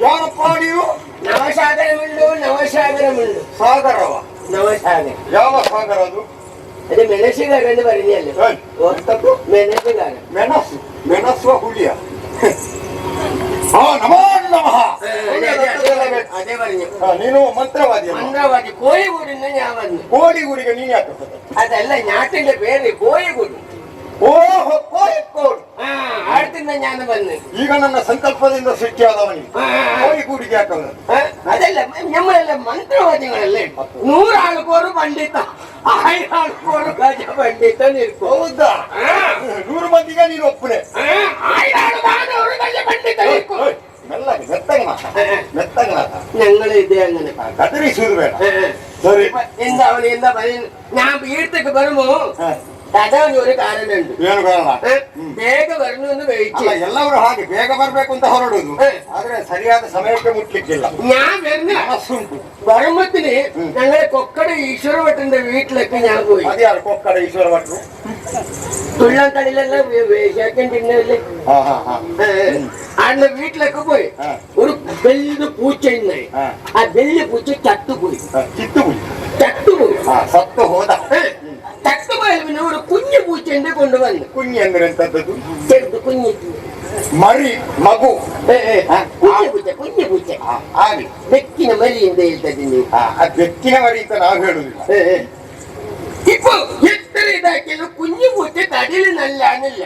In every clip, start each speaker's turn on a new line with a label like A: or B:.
A: ಯಾರಪ್ಪ ನೀವು?
B: ನವಸಾಗರ mill, ನವಸಾಗರ mill.
A: ಸಾಗರವ?
B: ನವಸಾಗರ.
A: ಯಾವ ಸಾಗರ ಅದು?
B: ಅದೇ ಮೆಣಸಿಗಾರ ಎಂದು ಬರೀನಿ ಹೊಸ್ತಕ್ಕೂ ಮೆಣಸಿಗಾರ.
A: ಮೆಣಸು ಮೆಣಸುವ ಹುಲಿಯ. ನಮೋ ನಮಃ.
B: ಅದೇ ಬರೀನಿ.
A: ನೀನು ಮಂತ್ರವಾದಿ?
B: ಮಂತ್ರವಾದಿ. ಕೋಯಿಗೂಡಿಂದ ಯಾವ ಬಂದು?
A: ಕೋಳಿಗೂಡಿಗೆ ನೀನು ಯಾಕೆ?
B: ಅದೆಲ್ಲ ನಾಟಿಂದ ಬೇರೆ ಕೋಯಿಗೂಡು.
A: ಓಹೋ ಕೋಳಿಕೋಡು.
B: ಆಡ್ತಿಂದ ಜ್ಞಾನ ಬಂದೆ.
A: ಈಗ ನನ್ನ ಸಂಕಲ್ಪದಿಂದ ಸೃಷ್ಟಿಯಾದವನಿ ಕೋಳಿಗೂಡಿಗೆ ಯಾಕಂದ್ರೆ
B: ಅದೆಲ್ಲ ನಮ್ಮಳೆಲ್ಲ ಮಂತ್ರವಾದಿಗಳಲ್ಲೇ 100 ಆಳ್ಕೋರು ಪಂಡಿತ, 5 ಆಳ್ಕೋರು ಗಜ ಪಂಡಿತ ನಿರ್ಕೋ.
A: ಹೌದಾ? 100 ಮಂದಿಗೆ ನೀನು ಒಪ್ಪನೆ.
B: 5 ಆಳ್ದವರು ಗಜ ಪಂಡಿತ ನಿರ್ಕೋ.
A: ಮೆಲ್ಲಗೆ ಮೆತ್ತಗೆ ಮಾತ
B: ഞങ്ങൾ ഇതേ അങ്ങനെ
A: കത്തിരിച്ചത് വേണ്ട. സോറി
B: എന്താ അവനെന്താ പറയുന്നത്? ഞാൻ വീട്ടിലേക്ക് വരുമ്പോ അതാണ് ഒരു കാരണമുണ്ട്.
A: ಏನು ಕಾರಣ?
B: ಬೇಗ ಬರണമെന്ന് വെയിറ്റ്.
A: ಎಲ್ಲರೂ ಹಾಗೆ ಬೇಗ ಬರ್ಬೇಕು ಅಂತ ಹೊರಡುದು, ಆದ್ರೆ ಸರಿಯಾದ ಸಮಯಕ್ಕೆ ಮುಟ್ಲಿಕ್ಕಿಲ್ಲ.
B: ഞാൻ വരുന്ന വരുമ്പത്തിന് ഞങ്ങളെ കൊക്കട ഈശ്വര ഭട്ടന്റെ വീട്ടിലേക്ക് ഞാൻ പോയി.
A: അതെയാണ് കൊക്കട ഈശ്വര ഭട്ടു?
B: തുള്ളാnkടലിലെല്ലാം വേശാക്കാൻ തിന്നല്ലേ. അന്ന് വീട്ടിലൊക്കെ പോയി ഒരു വലിയ പൂച്ച ഉണ്ടായി. ആ വലിയ പൂച്ച ചത്തുപോയി. ചത്തുപോയി ചത്തുപോയ പിന്നെ ഒരു കുഞ്ഞു പൂച്ചന്റെ കൊണ്ടുവന്നു.
A: കുഞ്ഞ് എന്തിനു?
B: ചെറുത് കുഞ്ഞ്
A: മറി മകു
B: കുഞ്ഞു പൂച്ച വെക്കിന മരി
A: വെക്കിന മരി ಅಂತ ನಾವು ಹೇಳುದಿಲ್ಲ.
B: ഇപ്പൊ എത്ര ഇതാക്കിയാലും കുഞ്ഞു പൂച്ച തടിയിൽ നല്ലാന്നില്ല.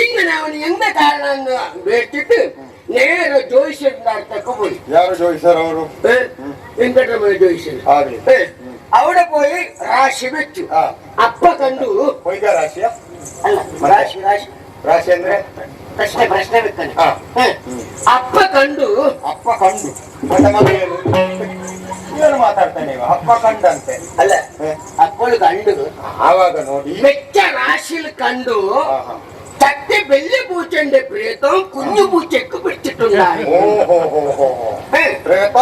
B: ഇങ്ങനെ അവന് എന്താ കാരണം എന്ന് വെച്ചിട്ട് നേരെ ജോയിശ്വരന്റെ അടുത്തൊക്കെ പോയി.
A: ಯಾರು ಜೋಯಿಸರ್ ಅವರು?
B: ವೆಂಕಟರಮಣ ಜೋಯಿಶ್വರ. അവിടെ പോയി ರಾಶಿ വെച്ചു. ಅಪ್ಪ ಕಂಡು
A: ಹೊಯ್ದ ರಾಶಿಯ
B: ಅಲ್ಲ ರಾಶಿ ರಾಶಿ
A: ರಾಶಿ ಅಂದ್ರೆ
B: ಪ್ರಶ್ನೆ ವೆಕ್ಕನೆ. ಅಪ್ಪ ಕಂಡು
A: ಏನು ಮಾತಾಡ್ತಾನೆ ಅಪ್ಪ ಕಂಡಂತೆ?
B: ಅಲ್ಲ ಅಪ್ಪಳು ಕಂಡು
A: ಆವಾಗ ನೋಡಿ
B: വെച്ച രാശിയിൽ കണ്ടു തട്ടി വലിയ പൂച്ചന്റെ പ്രേതം കുഞ്ഞു പൂച്ചക്ക് പിടിച്ചിട്ടുണ്ടായി.
A: ಪ್ರೇತ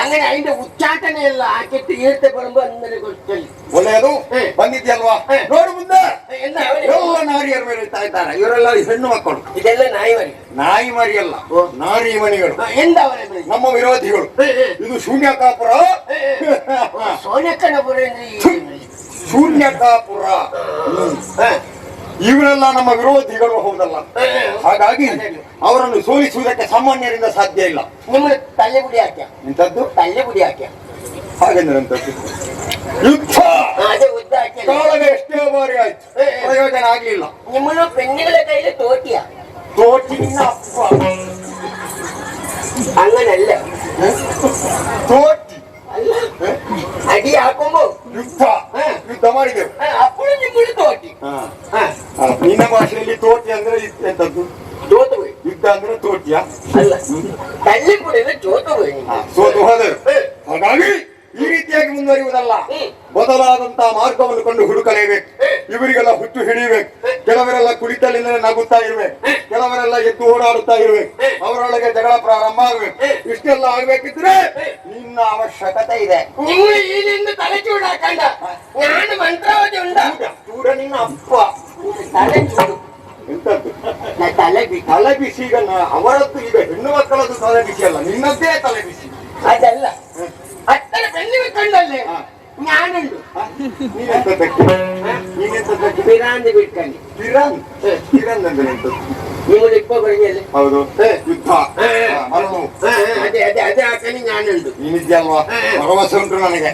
B: അങ്ങനെ അതിന്റെ ഉച്ചാಟನೆಲ್ಲ ಹಾಕಿಟ್ಟು ಈರ್ತೆ ಬರುമ്പോ ಅಂದರೆ ಗೊತ್ತಲ್ಲಿ
A: ಒಳ್ಳೆಯದು ಬಂದಿದ್ಯಲ್ವಾ? ನೋಡು ಮುಂದೆ
B: ಎಲ್ಲ
A: ನಾರಿಯರ ಮೇಲೆ ಇರ್ತಾ ಇದ್ದಾರೆ. ಇವರೆಲ್ಲ ಹೆಣ್ಣು ಮಕ್ಕಳು.
B: ಇದೆಲ್ಲ ನಾಯಿ ಮರಿ.
A: ನಾಯಿ ಮರಿ ಅಲ್ಲ, ನಾರಿ ಮಣಿಗಳು.
B: ಎಂದ
A: ನಮ್ಮ ವಿರೋಧಿಗಳು. ಇದು ಶೂನ್ಯಕಾಪುರ.
B: ಸೋನ್ಯಕ್ಕನಪುರ
A: ಶೂನ್ಯಕಾಪುರ. ಇವರೆಲ್ಲ ನಮ್ಮ ವಿರೋಧಿಗಳು ಹೌದಲ್ಲ. ಹಾಗಾಗಿ ಅವರನ್ನು ಸೋಲಿಸುವುದಕ್ಕೆ ಸಾಮಾನ್ಯರಿಂದ ಸಾಧ್ಯ ಇಲ್ಲ.
B: ನಿಮ್ಮನ್ನು ತಲೆ ಬುಡಿ ಹಾಕ್ಯ
A: ಇಂಥದ್ದು
B: ತಲೆ ಬುಡಿ ಹಾಕ್ಯ
A: ಹಾಗೆಂದ್ರೆ ಯುದ್ಧ ಕಾಲವೇ ಎಷ್ಟೇ ಬಾರಿ ಆಯ್ತು, ಪ್ರಯೋಜನ ಆಗ್ಲಿಲ್ಲ.
B: ನಿಮ್ಮನ್ನು ಪೆಣ್ಣಿಗಳ ಕೈಲಿ ತೋಟಿಯ
A: ತೋಟಿನ ಅಪ್ಪ
B: അങ്ങനല്ല
A: ತೋಟಿ
B: ಅಲ್ಲ ಅಡಿ ಹಾಕೊಂಬೋ
A: ಯುದ್ಧ ಮಾಡಿದೆವು.
B: ಅಪ್ಪಳು ನಿಮ್ಮನ್ನು ತೋಟಿ.
A: ನಿನ್ನ ಭಾಷೆಯಲ್ಲಿ ತೋಟಿ ಅಂದ್ರೆ ಎಂತದ್ದು?
B: ಸೋತು ಹೋಯ್.
A: ಯುದ್ಧ ಅಂದ್ರೆ ತೋಟಿಯ
B: ಅಲ್ಲ ತಳ್ಳಿ ಕೂಡ ಸೋತು ಹೋಯ್.
A: ಸೋತು ಹೋದರು. ಹಾಗಾಗಿ ಈ ರೀತಿಯಾಗಿ ಮುಂದುವರಿಯುವುದಲ್ಲ, ಬದಲಾದಂತಹ ಮಾರ್ಗವನ್ನು ಕಂಡು ಹುಡುಕಲೇಬೇಕು. ಇವರಿಗೆಲ್ಲ ಹುಟ್ಟು ಹಿಡಿಯಬೇಕು. ಕೆಲವರೆಲ್ಲ ಕುಳಿತಲ್ಲಿಂದಲೇ ನಗುತ್ತಾ ಇರ್ಬೇಕು, ಕೆಲವರೆಲ್ಲ ಎದ್ದು ಓಡಾಡುತ್ತಾ ಇರ್ಬೇಕು, ಅವರೊಳಗೆ ಜಗಳ ಪ್ರಾರಂಭ ಆಗ್ಬೇಕು. ಇಷ್ಟೆಲ್ಲ ಆಗ್ಬೇಕಿದ್ರೆ ನಿನ್ನ ಅವಶ್ಯಕತೆ ಇದೆ.
B: ನೀವು ಈಗಿಂದ ತಲೆ ಚೂಡ ಹಾಕಂಡ ನಾನು ಮಂತ್ರವಾದಿ ಉಂಟ
A: ಚೂಡ ನಿನ್ನ ಅಪ್ಪ
B: ತಲೆ ಚೂಡು
A: ಎಂತದ್ದು
B: ತಲೆ
A: ಬಿಸಿ. ಈಗ ಅವರದ್ದು ಈಗ ಹೆಣ್ಣು ಮಕ್ಕಳದ್ದು ತಲೆ ಬಿಸಿ ಅಲ್ಲ, ನಿನ್ನದ್ದೇ ತಲೆ ಬಿಸಿ.
B: ಅದಲ್ಲ ಹತ್ತರ ಬೆನ್ನಿ ಕಂಡಲ್ಲೇ ഞാനുണ്ട്. പിരാന്ത് ಬಿಟ್ಕಂಡು നിങ്ങൾ ഇപ്പൊ പറഞ്ഞല്ലേ?
A: ಹೌದು ಯುದ್ಧ
B: ಅದೇ ಅದೇ ಅದೇ ಹಾಕಿ ഞാനുണ്ട്.
A: ನೀನಿದ್ಯಲ್ವಾ? ಭರವಸೆ ಉಂಟು ನನಗೆ.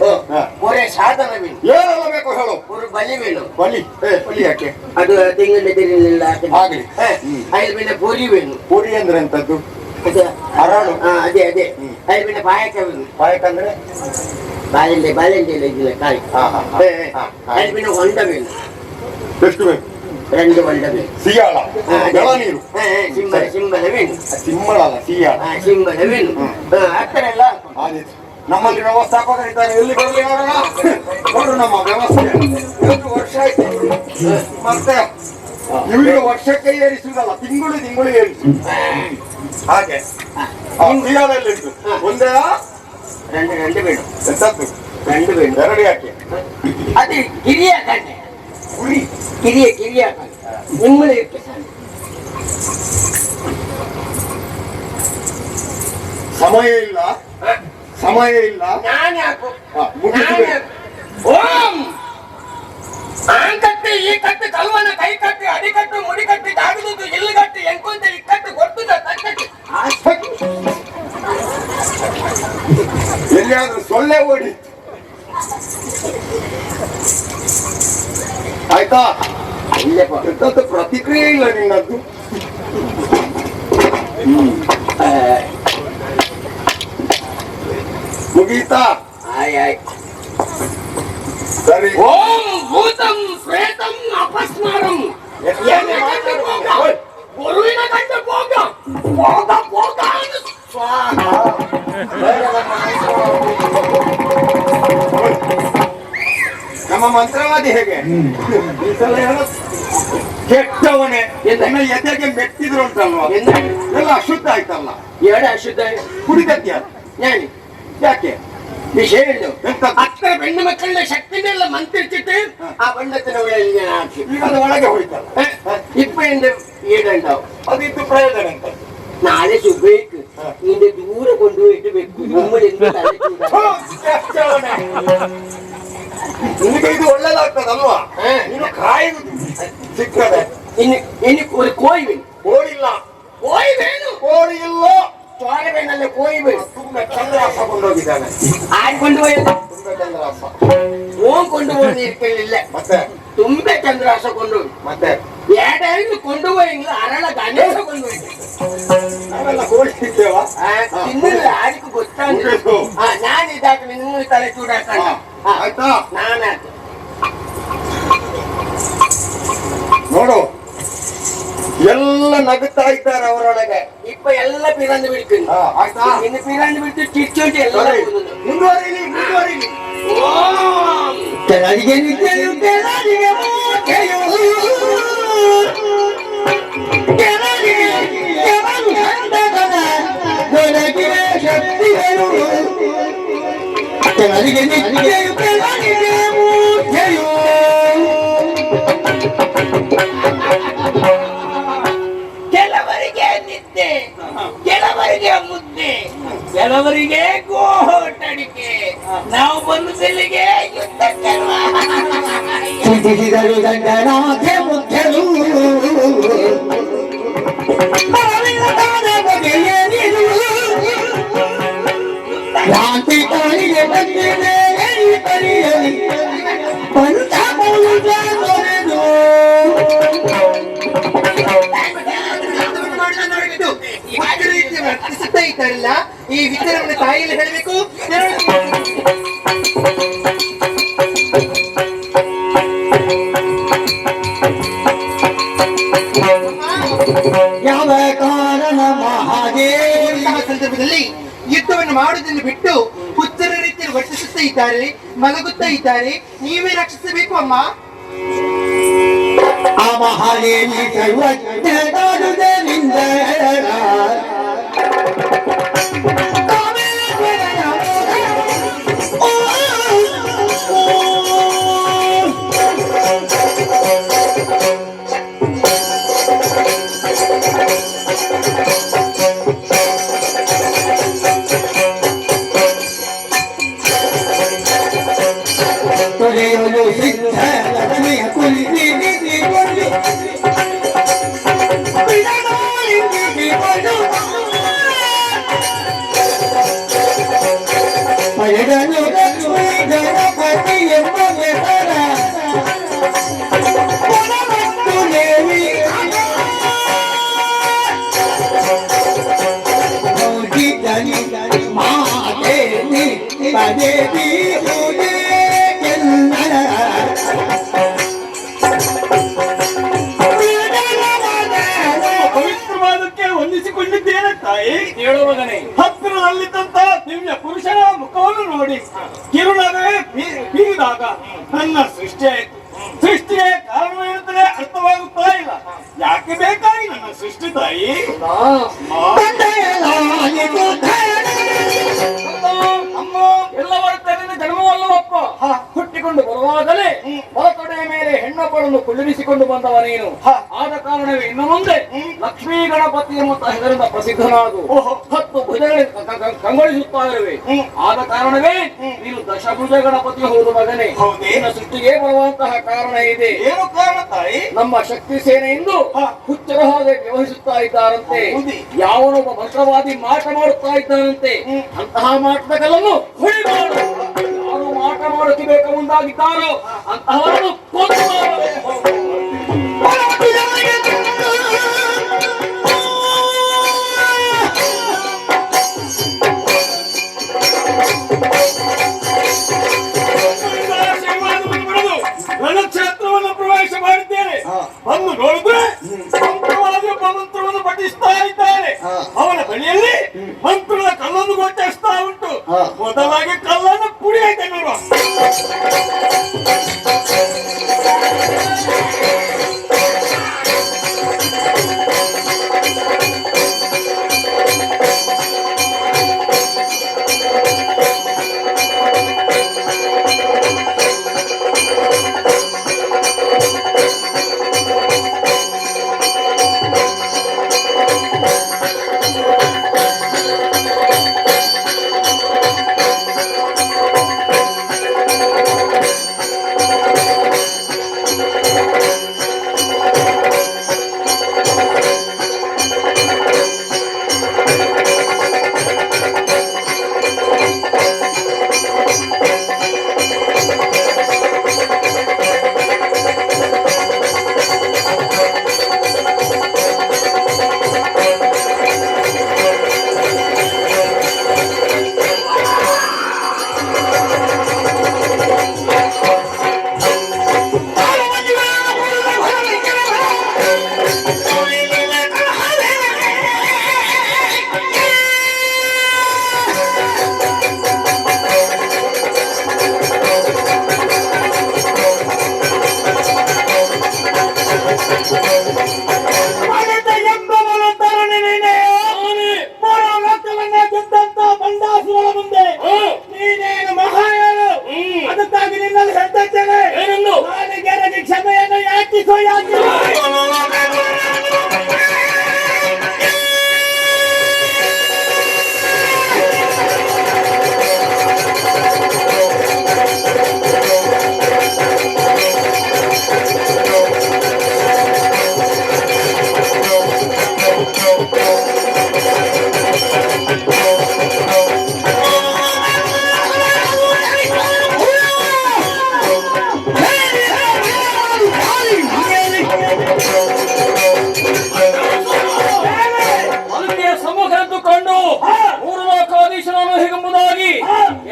B: ಒರೇ ಸಾಧನ ವೇಣು.
A: ಏನೆಲ್ಲ ಬೇಕು ಹೇಳು?
B: ಒಂದು ಬಲಿ ವೇಣು.
A: ಬಲಿ ಯಾಕೆ?
B: ಅದು ತೆಂಗಿನ ತಿರುಳಿಲ್ಲ
A: ಆಗ್ಲಿ.
B: ಐದು ಬಿನ್ನ ಪುರಿ ವೇಣು.
A: ಪುರಿ ಅಂದ್ರೆ ಎಂತದ್ದು?
B: ಅರಳು. ಅದೇ ಅದೇ ಐದು ಬಿನ್ನ ಪಾಯಕ ವೇಣು.
A: ಪಾಯಕ ಅಂದ್ರೆ
B: ಬಾಳೆಂಡೆ ಇಲ್ಲ ಇದಿಲ್ಲ ಕಾಯಿ. ಐದು ಬಿನ್ನ ಹೊಂಡ ವೇಣು.
A: ಎಷ್ಟು ಬೇಕು?
B: 2 ಹೊಂಡ ಬೇಕು.
A: ಸಿಯಾಳ ನೀರು
B: ಸಿಂಬಳ ವೇಣು.
A: ಸಿಂಬಳ ಅಲ್ಲ ಸಿಯಾಳ.
B: ಸಿಂಬಳ ವೇಣು. ಆ ಥರ ಎಲ್ಲ
A: ನಮ್ಮಲ್ಲಿ ವ್ಯವಸ್ಥಾಪಕರಿದ್ದಾರೆ. ಎಲ್ಲಿ ಬರಲಿ ಅವರಲ್ಲ ನೋಡು ನಮ್ಮ ವ್ಯವಸ್ಥೆ 1 ವರ್ಷ ಆಯ್ತು. ಮತ್ತೆ ಇವರಿಗೆ ವರ್ಷಕ್ಕೆ ಏರಿಸುವುದಲ್ಲ, ತಿಂಗಳು ಏರಿಸುದು. ಹಾಗೆ ಸಿಯಾಳಲ್ಲಿ ಉಂಟು. ಒಂದೇ
B: 2 ಬೇಡು.
A: ಎಂತದ್ದು?
B: 2 ಬೇಡು.
A: 2 ಯಾಕೆ?
B: ಅದು ಹಿರಿಯ ಕಣ್ಣೆ
A: ಗುರಿ
B: ಕಿರಿಯ ನಿಮ್ಮಳೆ ಇರ್ತದೆ
A: ಸಮಯ ಇಲ್ಲ
B: ನಾನು ಯಾಕು
A: ಮುಗಿಸಿದೆ.
B: ಓಂ ಆ ಕಟ್ಟಿ ಈ ಕಟ್ಟಿ ಕಲ್ವನ ಕೈ ಕಟ್ಟಿ ಅಡಿ ಕಟ್ಟು ಮುಡಿ ಕಟ್ಟಿ ಜಾಗದುದು ಇಲ್ಲಿ ಕಟ್ಟಿ ಎಂಕೊಂತ ಇಕ್ಕಟ್ಟು ಕೊಡ್ತದ ತಕ್ಕಟ್ಟಿ
A: ಎಲ್ಲಿಯಾದ್ರೂ ಸೊಳ್ಳೆ ಓಡಿ ಆಯ್ತಾ? ಎಂತದ್ದು ಪ್ರತಿಕ್ರಿಯೆ ಇಲ್ಲ ನಿನ್ನದ್ದು. ಮುಗೀತಾ?
B: ಆಯ್ತು
A: ಸರಿ.
B: ಓಂ ಭೂತಂ ಪ್ರೇತಂ ಅಪಸ್ಮಾರಂ ಗುರುವಿನ ಗಂಡ ಭೋಗ
A: ನಮ್ಮ ಮಂತ್ರವಾದಿ ಹೇಗೆ ಈ ಸಲ ಹೇಳು. ಕೆಟ್ಟವನೇ ನನ್ನ ಎದೆಗೆ ಮೆಟ್ಟಿದ್ರು ಉಂಟಲ್ವಾ, ಎಲ್ಲ ಅಶುದ್ಧ ಆಯ್ತಲ್ಲ.
B: ಎರಡು ಅಶುದ್ಧ
A: ಕುಡಿದದ್ಯ
B: ನಾನು
A: ಯಾಕೆ
B: ವಿಷಯ ಹೇಳು. ಹತ್ರ ಹೆಣ್ಣು ಮಕ್ಕಳನ್ನ ಶಕ್ತಿನೆಲ್ಲ ಮಂತ್ರಿಸಿಟ್ಟು ಆ ಬಣ್ಣತ್ತಿನ ಹಾಕಿ
A: ಈಗ ಅದು ಒಳಗೆ ಹೋಯ್ತಲ್ಲ.
B: ಇಪ್ಪೆಂದು ಏಡಂಡವು
A: ಅದಿತ್ತು ಪ್ರಯೋಜನ ಅಂತ.
B: ನಾಳೆ ಸುಬೇಕು ನಿಂದ ದೂರ ಕೊಂಡು ಇಡಬೇಕು.
A: ನಿಮಗೆ ಇದು ಒಳ್ಳೇದಾಗ್ತದಲ್ವಾ? ನೀನು ಕಾಯುವುದು ಸಿಕ್ಕದೆ.
B: ಇನ್ನು ಕೋಯಿಲ್ಲ
A: ಕೋಳಿ ಇಲ್ಲ
B: ಚೋಳಬೇನಲ್ಲ ಕೋಯಿಬೇನು
A: ತುಂಬಾ ಚಂದ್ರಾಸ ಕೊಂಡೋಗಿದ್ದಾನೆ.
B: ಆಡ್ಕೊಂಡು
A: ತುಂಬಾ ಚಂದ್ರಾಸ
B: ಓಂ ಕೊಂಡು ಹೋಗಿ ಇರ್ಕೊಳ್ಳಿಲ್ಲ.
A: ಮತ್ತೆ
B: ತುಂಬಾ ಚಂದ್ರಾಸ ಕೊಂಡು
A: ಮತ್ತೆ
B: ಎರಡೈದು ಕೊಂಡು ಹೋಗಿಲ್ಲ. ಅರಳ ಗಣೇಶ ಕೊಂಡು ಹೋಗಿ
A: ನಾವೆಲ್ಲ ಕೋಳಿ ಇದ್ದೇವಾ?
B: ತಿನ್ನಿಲ್ಲ ಯಾರಿಗೂ ಗೊತ್ತಾಗ ನಾನು ಇದಾಗ ನಿನ್ನ ತಲೆ ಚೂಡಾಕಲ್ಲ.
A: ಆಯ್ತಾ?
B: ನಾನಾಯ್ತು
A: ನೋಡು, ಎಲ್ಲ ನಗುತ್ತಾ ಇದ್ದಾರೆ ಅವರೊಳಗೆ.
B: ಇಪ್ಪ ಎಲ್ಲ ಪಿರಂದು ಬಿಡ್ತೀನಿ.
A: ಆಯ್ತಾ?
B: ಇನ್ನು ಪಿರಂದು ಬಿಟ್ಟು ಚಿಚ್ಚೋಟಿ ಎಲ್ಲ
A: ಮುಂದುವರಿಲಿ.
B: ಕೆಳಗೆ ನಿದ್ದೆಯು ಕೆಳಗೆ ಮೂರ್ಛೆಯು ಬೆಳಗಿನ ಶಕ್ತಿಗಳು ಕೆಳಗೆ ನಿದ್ದೆಯು ಕೆಳಗೆ ಮೂರ್ಛೆಯು ಕೆಲವರಿಗೆ ನಿದ್ದೆ, ಕೆಲವರಿಗೆ ಮುದ್ದೆ, ಕೆಲವರಿಗೆ ಗೋಟಡಿಕೆ. ನಾವು ಬಂದಿಲ್ಲಿಗೆ ಯುದ್ಧಕ್ಕೆ ಚಿಂತಿಸಿದರು ಗಂಡನಾಥೆ ಮುಖ್ಯರು ಕ್ರಾಂತಿ ಕಾಲಿಗೆ ಬಂದಿದೆ ಪರಿಯಲಿ ಪಂಚ ತೊರೆದು ವರ್ತಿಸುತ್ತಾ ಇದ್ದಾರಲ್ಲ. ಈ ವಿಚಾರವನ್ನು ತಾಯಿಯಲ್ಲಿ ಹೇಳಬೇಕು. ಯಾವ ಕಾರಣ ಮಹಾದೇವ ಸಂದರ್ಭದಲ್ಲಿ ಯುದ್ಧವನ್ನು ಮಾಡುವುದನ್ನು ಬಿಟ್ಟು ಹುಚ್ಚರ ರೀತಿಯಲ್ಲಿ ವರ್ತಿಸುತ್ತಾ ಇದ್ದಾರೆ, ಮಲಗುತ್ತಾ ಇದ್ದಾರೆ. ನೀವೇ ರಕ್ಷಿಸಬೇಕು ಅಮ್ಮ. ಆ ಮಹಾದೇವಿ ಸರ್ವಜ್ಞನಿಂದ ತೊರೆಯಲು ಸಿದ್ಧ ಗಣಪತಿ ಎಂಬ ಹೆಸರ ಮಾದೇವಿ ಪದೇವಿ
C: ಪವಿತ್ರವಾದಕ್ಕೆ ಹೊಂದಿಸಿಕೊಂಡಿದ್ದೇನೆ ತಾಯಿ. ಹೇಳುವುದನೆ ಹತ್ತಿರದಲ್ಲಿದ್ದಂತ ದಿವ್ಯ ಪುರುಷನ ಮುಖವನ್ನು ನೋಡಿ ಕಿರುನಗೆ ಬೀರಿದಾಗ ನನ್ನ ಸೃಷ್ಟಿ ಆಯಿತು. ಸೃಷ್ಟಿಗೆ ಕಾರಣವೇನೆಂದರೆ ಅರ್ಥವಾಗುತ್ತಾ ಇಲ್ಲ. ಯಾಕೆ ಬೇಕಾಗಿ ನನ್ನ ಸೃಷ್ಟಿ ತಾಯಿ? ಅಮ್ಮ ಎಲ್ಲವರ ತಲೆಯ ಜನ್ಮವಲ್ಲವಪ್ಪ. ಹುಟ್ಟಿ
D: ಕಟ್ಟಿಕೊಂಡು ಬರುವಾಗಲೇ ಹೊರತೊಡೆಯ ಮೇಲೆ ಹೆಣ್ಣೊಬ್ಬಳನ್ನು ಕುಳ್ಳಿರಿಸಿಕೊಂಡು ಬಂದವ ನೀನು. ಆದ ಕಾರಣವೇ ಇನ್ನು ಮುಂದೆ ಲಕ್ಷ್ಮೀ ಗಣಪತಿ ಎಂಬ ಹೆಸರಿಂದ ಪ್ರಸಿದ್ಧನಾದು 10 ಭುಜಗಳಿಂದ ಕಂಗೊಳಿಸುತ್ತಾ ಇರುವೆ. ಆದ ಕಾರಣವೇ ನೀನು ದಶಭುಜ ಗಣಪತಿ ಹೌದು ಮಗನೇ. ನಿನ್ನ ಸೃಷ್ಟಿಗೆ ಬರುವಂತಹ ಕಾರಣ ಇದೆ.
C: ಏನು ಕಾರಣ ತಾಯಿ?
D: ನಮ್ಮ ಶಕ್ತಿ ಸೇನೆಯಿಂದ ಹುಚ್ಚರ ಹಾಗೆ ವ್ಯವಹರಿಸುತ್ತಾ ಇದ್ದಾರಂತೆ. ಯಾವನೊಬ್ಬ ಮಂತ್ರವಾದಿ ಮಾಟ ಮಾಡುತ್ತಾ ಇದ್ದಾನಂತೆ. ಅಂತಹ ಮಾಟದ ಕಲ್ಲನ್ನು ಹೊಳಿ ಮಾಡು. ಯಾರು ಮಾಟ ಮಾಡುತ್ತಿಬೇಕು ಮುಂದಾಗಿದ್ದಾರೋ ಅಂತಹವರನ್ನು ಕೊಂದು ಮಾಡಬೇಕು.
C: ರಣಕ್ಷೇತ್ರವನ್ನು ಪ್ರವೇಶ ಮಾಡಿದ್ದೇನೆ. ಬಂದು ನೋಡಿದ್ರೆ ಮಂತ್ರವಾದಿ ಒಬ್ಬ ಮಂತ್ರವನ್ನು ಪಠಿಸ್ತಾ ಇದ್ದಾನೆ. ಅವನ ಬಳಿಯಲ್ಲಿ ಮಂತ್ರದ ಕಲ್ಲನ್ನು ಗೋಚರಿಸ್ತಾ ಉಂಟು. ಮೊದಲಾಗಿ ಕಲ್ಲನ್ನು ಪುಡಿ ಆಯ್ತೆ ನೋಡುವ.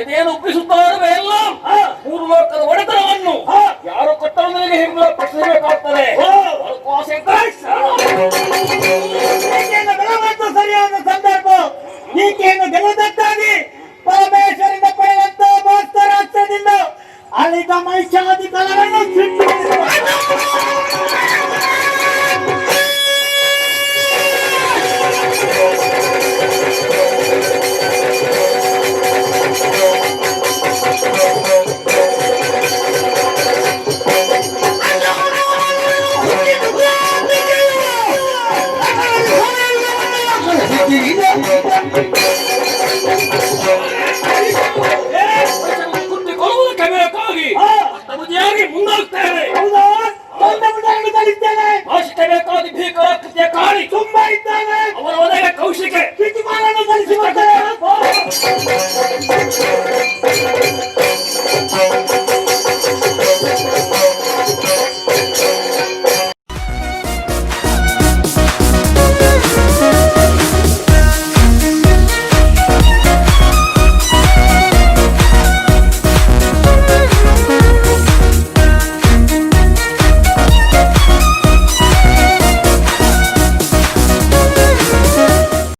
D: ಎದೆಯನ್ನು ಒಪ್ಪಿಸುತ್ತಾರೆ ಎಲ್ಲ ಮೂರು ಲೋಕದ ಒಡೆತನವನ್ನು ಯಾರು ಕೊಟ್ಟರು ನನಗೆ ಹೆಂಗ ಪ್ರಶ್ನಿಸಬೇಕಾಗ್ತದೆ.
C: ಸರಿಯಾದ ಸಂದರ್ಭ ಈಕೆಯನ್ನು ಗೆಲ್ಲುವುದಕ್ಕಾಗಿ